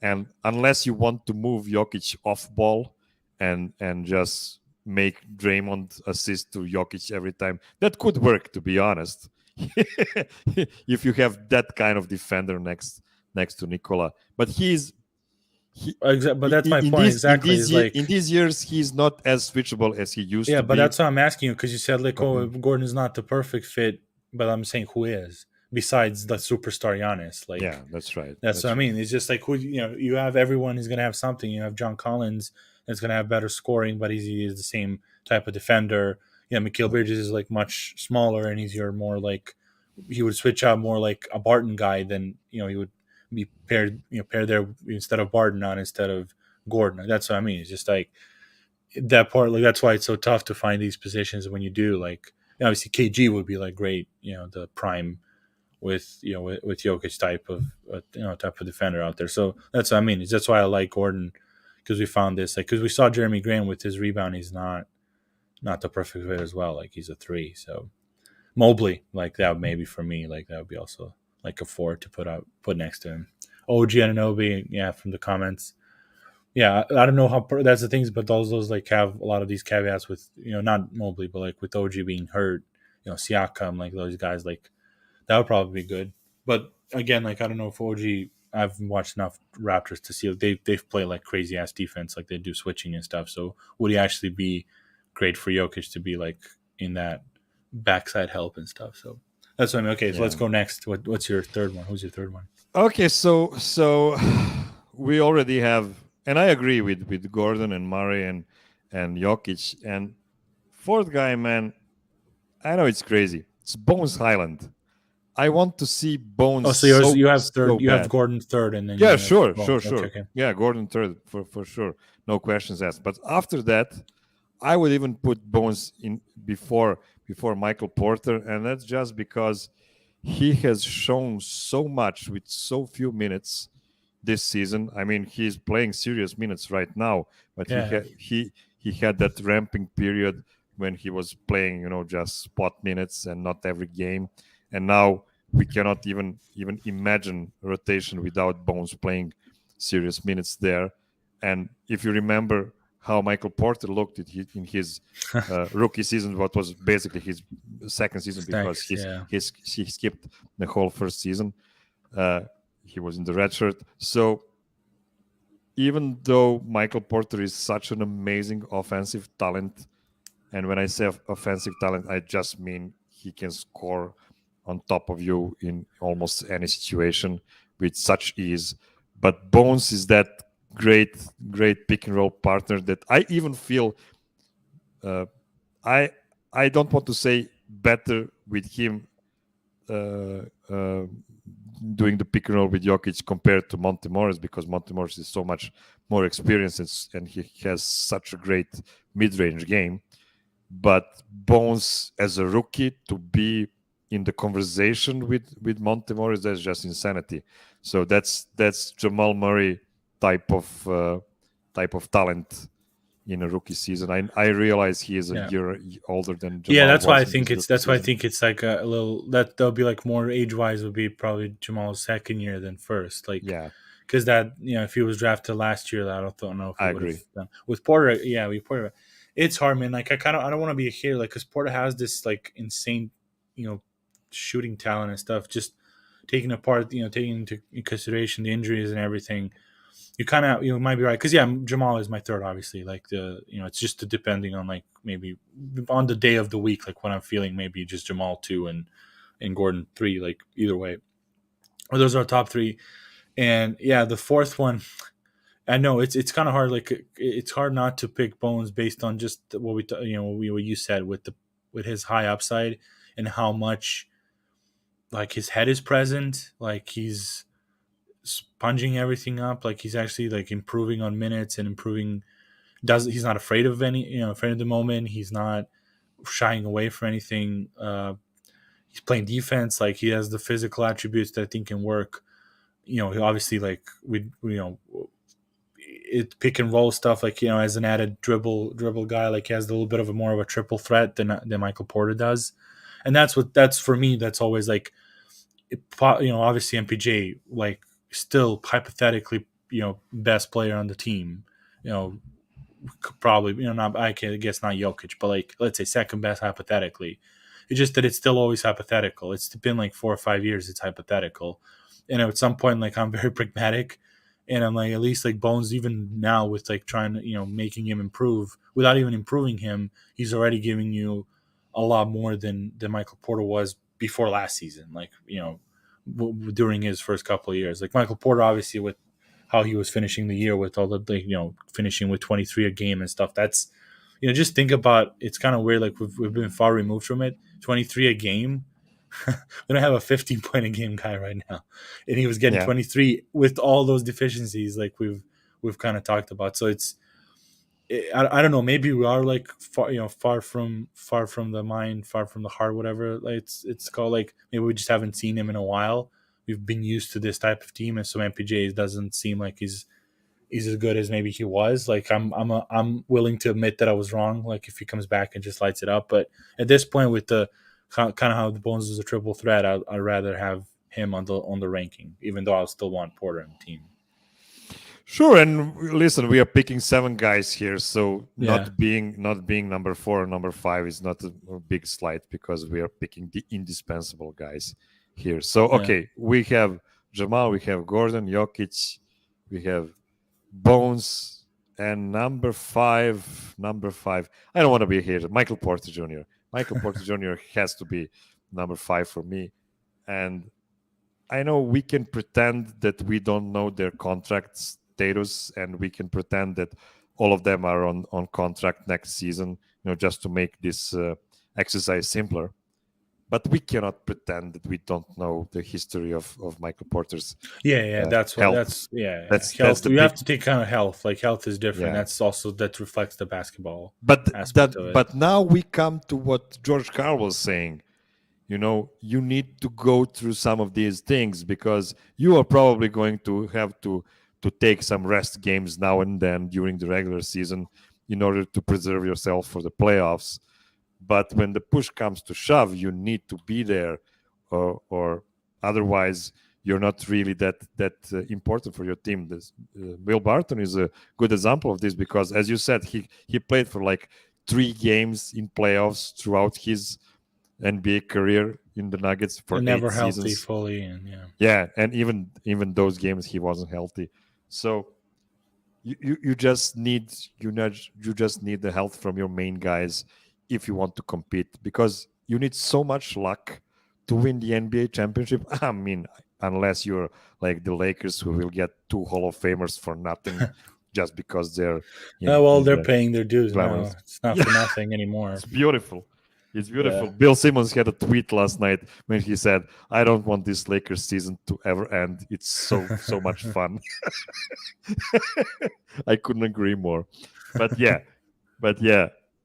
and unless you want to move Jokic off ball and just make Draymond assist to Jokic every time, that could work. To be honest, if you have that kind of defender next to Nikola, but but that's my point. Exactly. In these years, he's not as switchable as he used to be. Yeah, but that's what I'm asking you because you said like, Gordon is not the perfect fit. But I'm saying who is besides the superstar Giannis? Like, yeah, that's right. That's what I mean. It's just like who you have. Everyone is going to have something. You have John Collins that's going to have better scoring, but he is the same type of defender. Yeah, Mikal Bridges is like much smaller, and he's your more like he would switch out more like a Barton guy than he would be paired there instead of Barton on instead of Gordon. That's what I mean. It's just like that part. Like that's why it's so tough to find these positions when you do like. Obviously, KG would be like great, the prime with with Jokic type of defender out there. So that's what I mean. That's why I like Gordon because we found this because we saw Jeremy Grant with his rebound. He's not the perfect fit as well. Like he's a 3. So Mobley, like that maybe for me, like that would be also like a 4 to put next to him. OG Anunoby, from the comments. Yeah, I don't know how that's the things, but those like have a lot of these caveats with not Mobley, but like with OG being hurt, Siakam, like those guys, like that would probably be good. But again, like I don't know if OG. I've watched enough Raptors to see they've played like crazy ass defense, like they do switching and stuff. So would he actually be great for Jokic to be like in that backside help and stuff? So that's what I mean. Okay, so let's go next. What's your third one? Who's your third one? Okay, so we already have. And I agree with Gordon and Murray and Jokic. And fourth guy, man, I know it's crazy. It's Bones Highland. I want to see Bones. Oh, so you have third. You have Gordon third, and then sure. Okay. Yeah, Gordon third for sure. No questions asked. But after that, I would even put Bones in before Michael Porter, and that's just because he has shown so much with so few minutes this season. I mean, he's playing serious minutes right now, but he had that ramping period when he was playing, just spot minutes and not every game. And now we cannot even imagine rotation without Bones playing serious minutes there. And if you remember how Michael Porter looked at in his rookie season, what was basically his second season because he skipped the whole first season. He was in the red shirt. So even though Michael Porter is such an amazing offensive talent, and when I say offensive talent, I just mean he can score on top of you in almost any situation with such ease. But Bones is that great pick and roll partner that I even feel I don't want to say better with him doing the pick and roll with Jokic compared to Monte Morris, because Monte Morris is so much more experienced and he has such a great mid-range game. But Bones as a rookie to be in the conversation with Monte Morris, that's just insanity. So that's Jamal Murray type of talent in a rookie season. I realize he is a year older than Jamal. Yeah, that's why I think it's like a little that'll be like more age wise would be probably Jamal's second year than first. Like because that if he was drafted last year, I don't know if he would have done with Porter. Yeah, with Porter, it's hard, man. Like I don't want to be a hater, like because Porter has this like insane, shooting talent and stuff. Just taking into consideration the injuries and everything. You kind of might be right because Jamal is my third, obviously. Like it's just depending on like maybe on the day of the week, like when I'm feeling maybe just Jamal 2 and Gordon 3, like either way. Or those are our top 3, and the fourth one, I know it's kind of hard. Like it's hard not to pick Bones based on just what what you said with his high upside and how much like his head is present, like he's sponging everything up, like he's actually like improving on minutes and he's not afraid of afraid of the moment, he's not shying away from anything, he's playing defense, like he has the physical attributes that I think can work. He obviously like it pick and roll stuff, like as an added dribble guy, like he has a little bit of more of a triple threat than Michael Porter does, and that's for me, that's always like obviously MPJ like still hypothetically best player on the team, probably not, I guess not Jokic, but like let's say second best hypothetically. It's just that it's still always hypothetical. It's been like 4 or 5 years it's hypothetical, and at some point like I'm very pragmatic, and I'm like at least like Bones even now with like trying to making him improve without even improving him, he's already giving you a lot more than Michael Porter was before last season, like during his first couple of years. Like Michael Porter, obviously, with how he was finishing the year with all the finishing with 23 a game and stuff. That's just think about, it's kind of weird. Like we've been far removed from it. 23 a game. We don't have a 15-point a game guy right now, and he was getting 23 with all those deficiencies like we've kind of talked about. So I don't know. Maybe we are like far from the mind, far from the heart, whatever. Like it's called. Like maybe we just haven't seen him in a while. We've been used to this type of team, and so MPJ doesn't seem like he's as good as maybe he was. Like I'm willing to admit that I was wrong. Like if he comes back and just lights it up, but at this point with the kind of how the Bones is a triple threat, I'd rather have him on the ranking, even though I still want Porter on the team. Sure, and listen, we are picking 7 guys here, so not being number 4 or number 5 is not a big slight, because we are picking the indispensable guys here. So okay, we have Jamal, we have Gordon, Jokic, we have Bones, and number five. I don't want to be here. Michael Porter Jr. Michael Porter Jr. has to be number 5 for me, and I know we can pretend that we don't know their contract status, and we can pretend that all of them are on contract next season, just to make this exercise simpler. But we cannot pretend that we don't know the history of Michael Porter's that's health. That's health. You have to take kind of health. Like health is different. That's also, that reflects the basketball. But now we come to what George Karl was saying. You need to go through some of these things, because you are probably going to have to take some rest games now and then during the regular season in order to preserve yourself for the playoffs. But when the push comes to shove, you need to be there, or otherwise you're not really that important for your team. Will Barton is a good example of this because, as you said, he played for like 3 games in playoffs throughout his NBA career in the Nuggets for And 8 never healthy seasons. fully, and Yeah, and even those games he wasn't healthy. So you just need you just need the health from your main guys if you want to compete, because you need so much luck to win the NBA championship. I mean, unless you're like the Lakers, who will get 2 Hall of Famers for nothing just because they're oh well, in they're the paying their dues now. glamorous. It's not Yeah, for nothing anymore. it's beautiful. It's beautiful. Yeah. Bill Simmons had a tweet last night when he said, "I don't want this Lakers season to ever end. It's so much fun." I couldn't agree more. But yeah,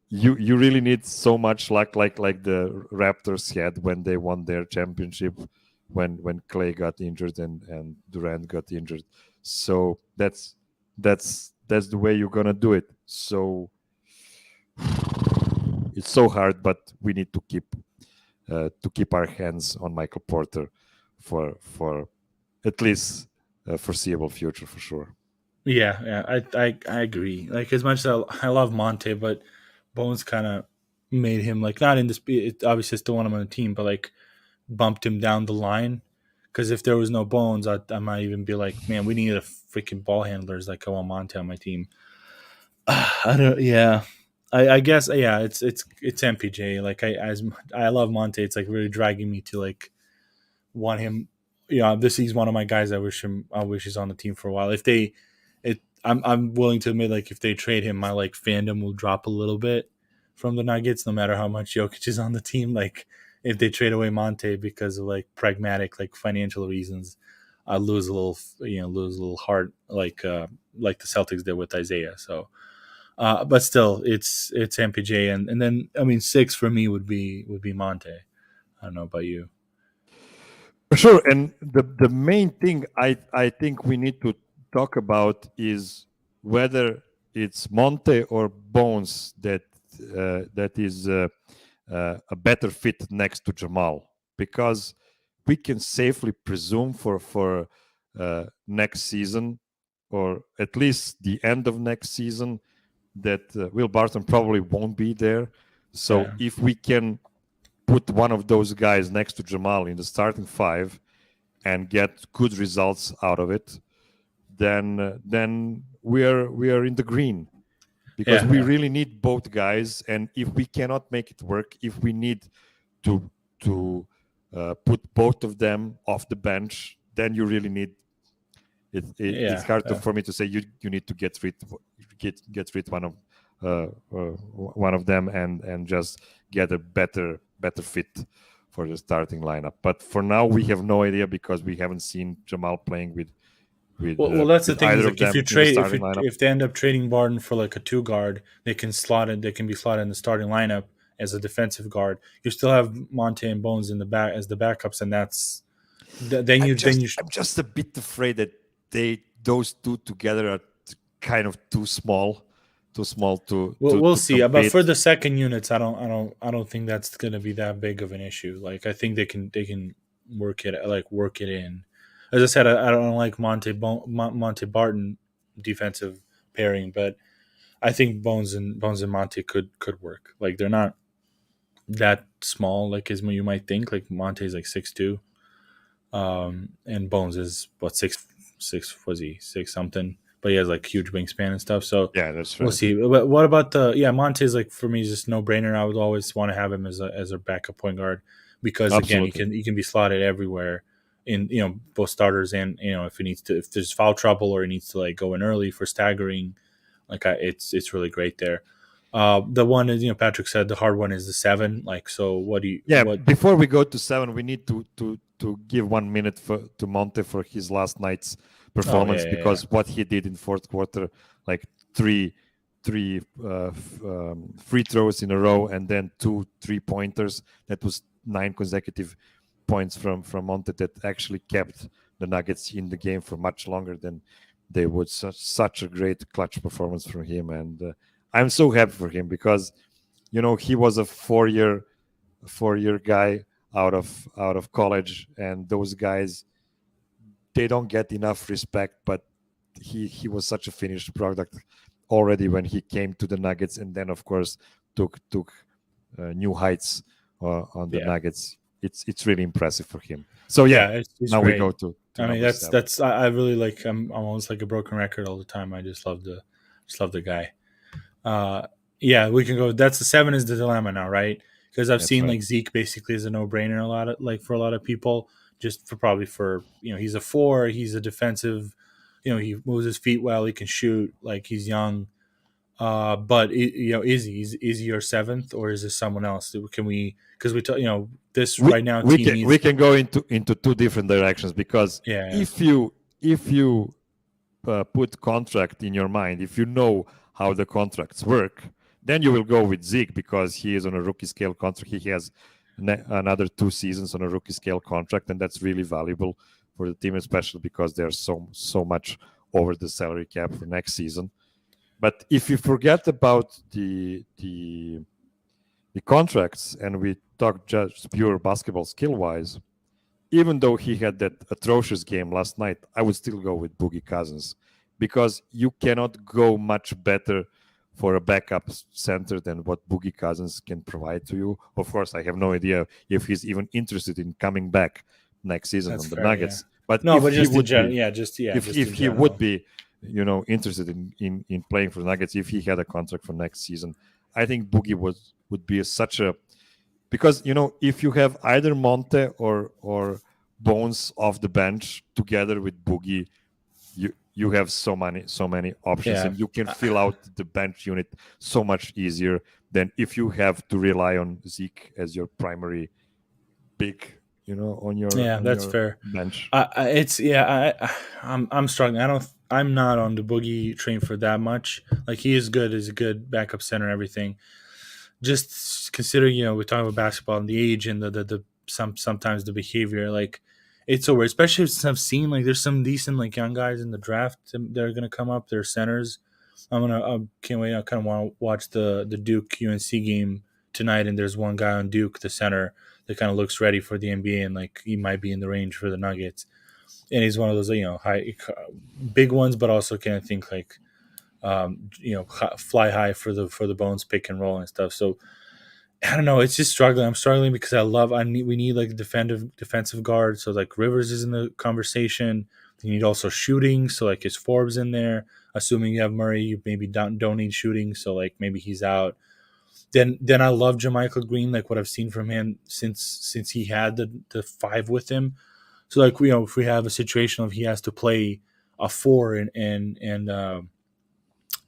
you really need so much luck, like the Raptors had when they won their championship, when Clay got injured and Durant got injured. So that's the way you're gonna do it. So it's so hard, but we need to keep our hands on Michael Porter for at least a foreseeable future, for sure. Yeah, I agree. Like, as much as I love Monte, but Bones kind of made him like not in this. It obviously still want him on the team, but like bumped him down the line. Because if there was no Bones, I might even be like, man, we need a freaking ball handlers like I want Monte on my team. I don't. Yeah, I guess. Yeah, it's MPJ. Like I love Monte. It's like really dragging me to like want him. This he's one of my guys. I wish he's on the team for a while. If they, I'm willing to admit, like, if they trade him, my like fandom will drop a little bit from the Nuggets, no matter how much Jokic is on the team. Like, if they trade away Monte because of like pragmatic, like financial reasons, I lose a little, lose a little heart, like the Celtics did with Isaiah. So, but still, it's MPJ, and then I mean 6 for me would be Monte. I don't know about you. For sure. And the main thing I think we need to talk about is whether it's Monte or Bones that is a better fit next to Jamal, because we can safely presume for next season, or at least the end of next season, that Will Barton probably won't be there. So Yeah, if we can put one of those guys next to Jamal in the starting 5 and get good results out of it, then we are in the green, because we yeah, really need both guys. And if we cannot make it work, if we need to put both of them off the bench, then you really need it. It's yeah, hard yeah. for me to say you need to get rid one of them and just get a better fit for the starting lineup. But for now, we have no idea, because we haven't seen Jamal playing Well, that's the with thing is either of like if you them in the trade starting lineup. if they end up trading Barton for like a 2 guard, they can slot it. They can be slotted in the starting lineup as a defensive guard. You still have Monte and Bones in the back as the backups, and I'm just a bit afraid that those two together are kind of too small we'll to see. But for compete. the second units, I don't think that's going to be that big of an issue. Like, I think they can work it in. As I said, I don't like Monte Barton defensive pairing, but I think Bones and Monte could work. Like, they're not that small, like as you might think. Like, Monte's like 6'2", and Bones is what, six was he 6 something, but he has like huge wingspan and stuff. So Yeah, that's we'll right. see. But what about Monte's, like, for me, is just no brainer. I would always want to have him as a backup point guard, because again, he Absolutely. can be slotted everywhere in both starters, and if there's foul trouble, or he needs to like go in early for staggering, like it's really great there. The one is, Patrick said the hard one is the 7. Like, so what do you Yeah, what? before we go to 7, we need to give 1 minute to Monte for his last night's Oh, yeah, performance, yeah, yeah. because what he did in fourth quarter, like three free throws in a row, and then 2 3-pointers. That was 9 consecutive points from Monte that actually kept the Nuggets in the game for much longer than they would. Such a great clutch performance from him, and I'm so happy for him, because he was a 4-year guy out of college, and those guys they don't get enough respect, but he was such a finished product already when he came to the Nuggets, and then of course took new heights on the Yeah, Nuggets. It's really impressive for him. So yeah, yeah, it's now we go great. to I mean, number seven. I really like. I'm almost like a broken record all the time. I just love the guy. Uh, yeah, we can go. That's the seven is the dilemma now, right? Because I've That's seen right. like Zeke basically is a no brainer a lot of like for a lot of people. Just for probably for he's a four. He's a defensive. He moves his feet well. He can shoot. Like he's young. But is he your seventh or is this someone else? Can we? Because this we right now we team can we needs. can go into two different directions, because Yeah, if you put contract in your mind, if you know how the contracts work, then you will go with Zeke because he is on a rookie scale contract. He has another 2 seasons on a rookie scale contract, and that's really valuable for the team, especially because they're so much over the salary cap for next season. But if you forget about the contracts and we talk just pure basketball skill wise, even though he had that atrocious game last night, I would still go with Boogie Cousins, because you cannot go much better for a backup center than what Boogie Cousins can provide to you. Of course, I have no idea if he's even interested in coming back next season that's on the fair. Yeah. Nuggets. But No, if but he just in would general. be, Yeah, just if in he would general. be, interested in playing for the Nuggets, if he had a contract for next season, I think Boogie would be such a, because if you have either Monte or Bones off the bench together with Boogie, you have so many options, Yeah. and you can fill out the bench unit so much easier than if you have to rely on Zeke as your primary pick, on your Yeah, on that's your fair. bench. It's yeah. I'm struggling. I don't. I'm not on the Boogie train for that much. Like he is good. He's a good backup center and everything. Just considering, we're talking about basketball and the age and the sometimes the behavior. Like it's so weird. Especially since I've seen like there's some decent like young guys in the draft that are gonna come up. They're centers. I can't wait. I kind of want to watch the Duke UNC game tonight. And there's one guy on Duke, the center, that kind of looks ready for the NBA and like he might be in the range for the Nuggets. And he's one of those high, big ones, but also kind of think like fly high for the Bones pick and roll and stuff. So I don't know. It's just struggling. I'm struggling because we need like a defensive guard. So like Rivers is in the conversation. You need also shooting. So like is Forbes in there? Assuming you have Murray, you maybe don't need shooting. So like maybe he's out. Then I love Jermichael Green, like what I've seen from him since he had the five with him. So like if we have a situation of he has to play a four and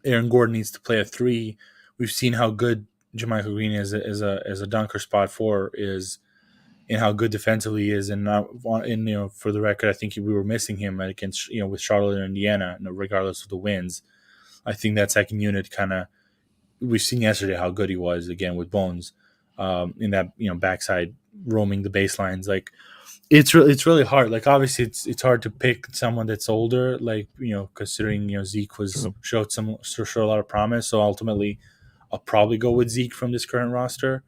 Aaron Gordon needs to play a three, we've seen how good Jermichael Green is as a dunker spot four is, and how good defensively he is. And for the record, I think we were missing him against with Charlotte and Indiana, regardless of the wins. I think that second unit kind of, we've seen yesterday how good he was again with Bones, in that backside roaming the baselines. Like it's really hard. Like obviously it's hard to pick someone that's older. Like considering Zeke True. showed a lot of promise. So ultimately, I'll probably go with Zeke from this current roster.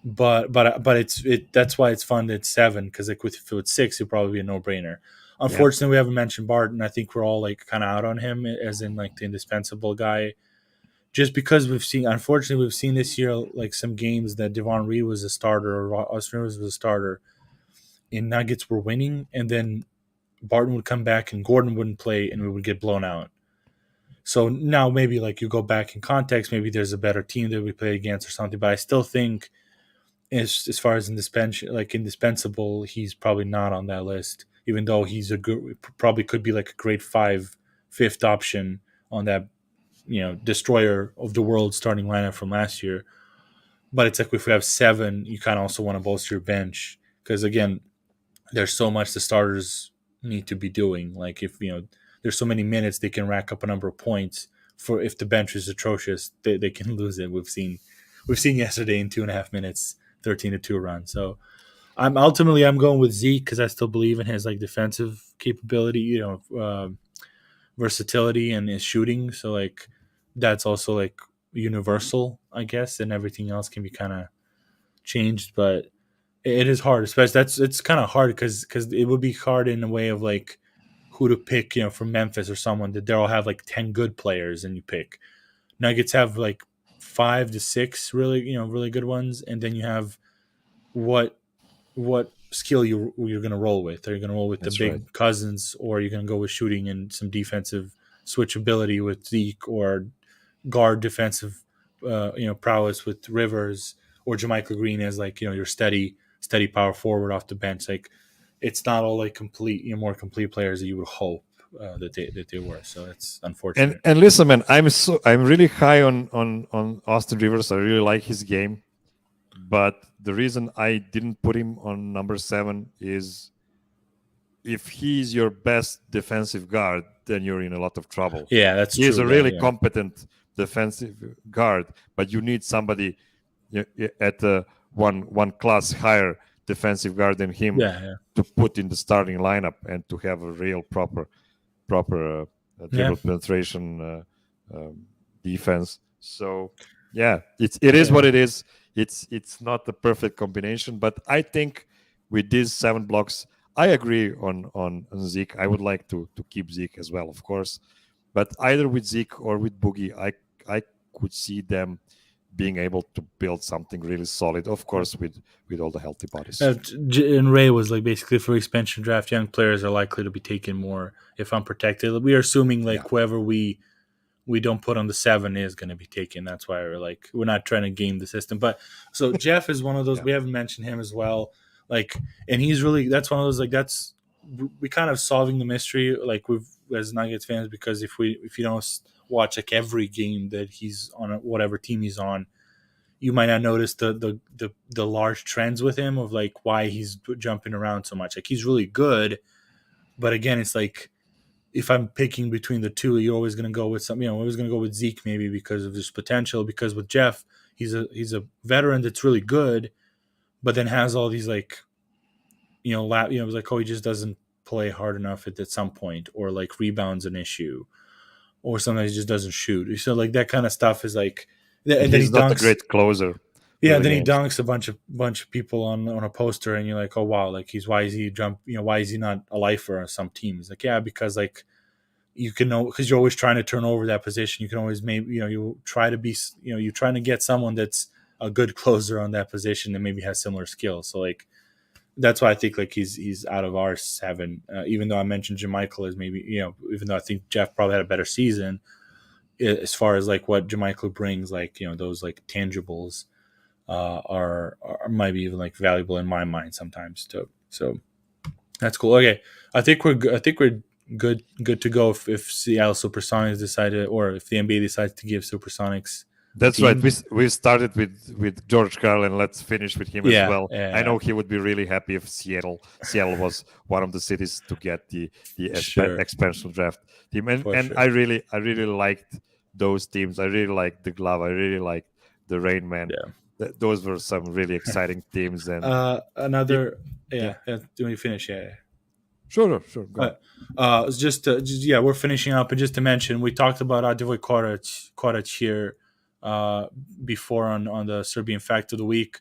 But that's why it's fun that it's seven, because like if it was six, it'd probably be a no brainer. Yeah. Unfortunately, we haven't mentioned Barton. I think we're all like kind of out on him as in like the indispensable guy, just because unfortunately we've seen this year like some games that Devon Reed was a starter or Austin Rivers was a starter, and Nuggets were winning, and then Barton would come back and Gordon wouldn't play, and we would get blown out. So now maybe like you go back in context, maybe there's a better team that we play against or something. But I still think as far as indispensable, he's probably not on that list. Even though he's probably could be like a great fifth option on that destroyer of the world starting lineup from last year. But it's like if we have seven, you kind of also want to bolster your bench, because again, there's so much the starters need to be doing. Like if there's so many minutes, they can rack up a number of points. For if the bench is atrocious, they can lose it. We've seen yesterday in 2.5 minutes, 13-2 run. So I'm going with Zeke because I still believe in his like defensive capability, versatility and his shooting. So like that's also like universal, I guess, and everything else can be kind of changed. But It is hard, especially it's kind of hard because it would be hard in a way of like who to pick, from Memphis or someone that they'll have like 10 good players and you pick. Nuggets have like 5 to 6 really, really good ones, and then you have what what skill you're going to roll with. Are you going to roll with the That's right. big Cousins, or are you going to go with shooting and some defensive switchability with Zeke, or guard defensive, prowess with Rivers, or Jermichael Green as like your steady power forward off the bench. Like it's not all like complete, more complete players that you would hope that they were. So it's unfortunate. And listen, man, I'm really high on Austin Rivers. I really like his game, but the reason I didn't put him on number 7 is if he's your best defensive guard, then you're in a lot of trouble. Yeah, that's He is true. a Yeah, really yeah, competent defensive guard, but you need somebody at one class higher defensive guard than him yeah, yeah. to put in the starting lineup and to have a real proper Yeah. dribble penetration defense. So yeah, it is Yeah. what it is. It's not the perfect combination, but I think with these 7 blocks, I agree on Zeke. I would like to keep Zeke as well, of course, but either with Zeke or with Boogie, I could see them being able to build something really solid. Of course, with all the healthy bodies. And Ray was like basically for expansion draft, young players are likely to be taken more if unprotected. We are assuming like Yeah. whoever we don't put on the 7 is going to be taken. That's why we're not trying to game the system. But so Jeff is one of those. Yeah. We haven't mentioned him as well. Like, and he's really that's one of those like that's we kind of solving the mystery like we've as Nuggets fans, because if you don't watch like every game that he's on, whatever team he's on, you might not notice the large trends with him of like why he's jumping around so much. Like he's really good, but again, it's like if I'm picking between the two, you're always going to go with something. Always going to go with Zeke maybe because of his potential. Because with Jeff, he's a veteran that's really good, but then has all these like it's like, oh, he just doesn't play hard enough at some point, or like rebounds an issue, or sometimes he just doesn't shoot. So like that kind of stuff is like, and then he He's not a dunks. great closer Yeah, for and the then he games. dunks a bunch of people on a poster, and you're like, oh wow, like why is he jump? Why is he not a lifer on some teams? Like, yeah, because like you can know, because you're always trying to turn over that position. You can always maybe you try to be you're trying to get someone that's a good closer on that position that maybe has similar skills. So like that's why I think like he's out of our 7. Even though I mentioned Jermichael as maybe even though I think Jeff probably had a better season as far as like what Jermichael brings, like those like tangibles are might be even like valuable in my mind sometimes too. So that's cool. Okay, I think we're good to go if Seattle Supersonics decided, or if the NBA decides to give Supersonics a That's right. team. We started with George Karl, and let's finish with him as Yeah, well. I yeah, know he would be really happy if Seattle was one of the cities to get the sure, expansion draft team. for And sure. I really liked those teams. I really liked the Glove. I really liked the Rain Man. Yeah. Those were some really exciting teams. And it, Another, yeah, yeah. Do we finish? Yeah. sure, go on. It's yeah, we're finishing up, and just to mention, we talked about Radivoj Korać here uh, before on the Serbian Fact of the Week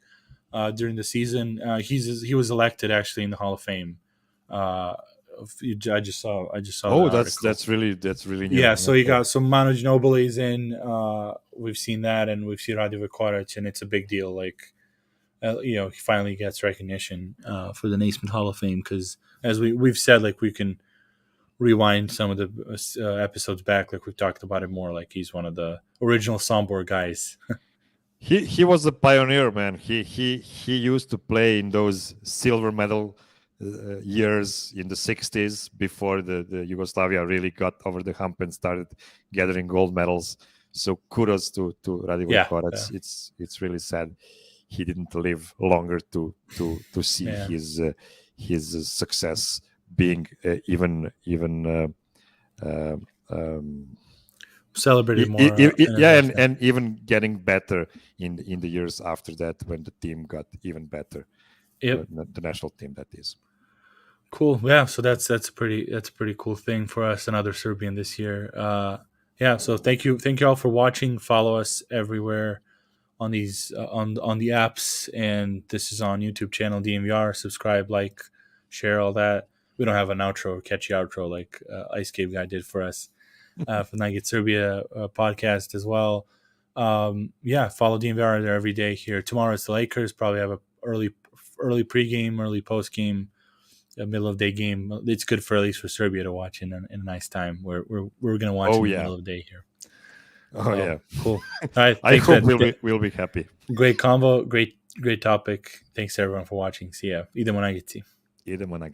during the season. He was elected actually in the Hall of Fame. Uh, I just saw Oh, the article. that's really new. Yeah, so you Okay. got so Manu Ginobili is in. We've seen that, and we've seen Radivoj Korać, and it's a big deal. Like he finally gets recognition for the Naismith Hall of Fame, because as we've said, like we can rewind some of the episodes back, like we've talked about it more. Like he's one of the original Sombor guys. He was a pioneer, man. He used to play in those silver medal years in the 60s before the Yugoslavia really got over the hump and started gathering gold medals. So kudos to Radivoj Yeah, Korac. yeah, It's really sad he didn't live longer to see yeah. his success being even uh, um, Celebrated more. yeah, and even getting better in the years after that when the team got even better, Yep. the national team that is. Cool. Yeah. So that's a pretty cool thing for us. Another Serbian this year. Yeah. So thank you all for watching. Follow us everywhere on these on the apps, and this is on YouTube channel DNVR. Subscribe, like, share, all that. We don't have an outro, catchy outro like Ice Cave guy did for us for the Nugget Serbia podcast as well. Yeah, follow DNVR there every day here. Tomorrow it's the Lakers. Probably have a early pregame, early postgame, a middle of day game. It's good for at least for Serbia to watch in a nice time. We're gonna watch in the middle of the day here. Oh yeah, cool. All right, I hope we'll be happy. Great combo, great topic. Thanks everyone for watching. See ya. Idemo na Idemo na